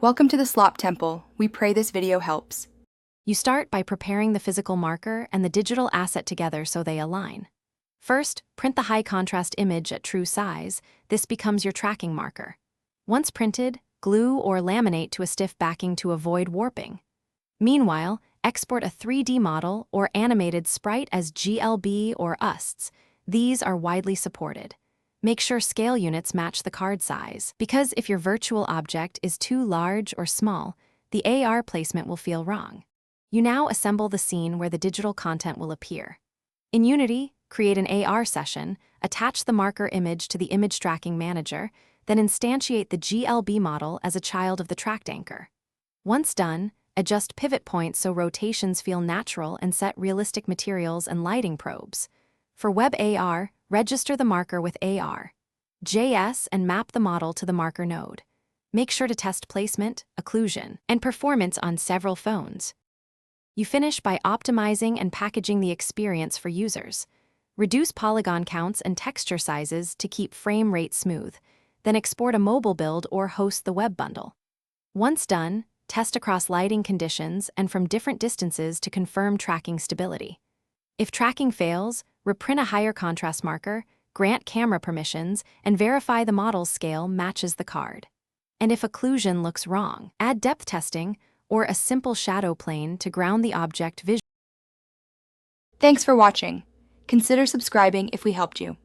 Welcome to the Slop Temple. We pray this video helps. You start by preparing the physical marker and the digital asset together so they align. First, print the high-contrast image at true size. This becomes your tracking marker. Once printed, glue or laminate to a stiff backing to avoid warping. Meanwhile, export a 3D model or animated sprite as GLB or USTs. These are widely supported. Make sure scale units match the card size, because if your virtual object is too large or small, the AR placement will feel wrong. You now assemble the scene where the digital content will appear. In Unity, create an AR session, attach the marker image to the image tracking manager, then instantiate the GLB model as a child of the tracked anchor. Once done, adjust pivot points so rotations feel natural and set realistic materials and lighting probes. For Web AR, register the marker with AR.js and map the model to the marker node. Make sure to test placement, occlusion, and performance on several phones. You finish by optimizing and packaging the experience for users. Reduce polygon counts and texture sizes to keep frame rate smooth, then export a mobile build or host the web bundle. Once done, test across lighting conditions and from different distances to confirm tracking stability. If tracking fails, reprint a higher contrast marker, grant camera permissions, and verify the model's scale matches the card. And if occlusion looks wrong, add depth testing or a simple shadow plane to ground the object visually. Thanks for watching. Consider subscribing if we helped you.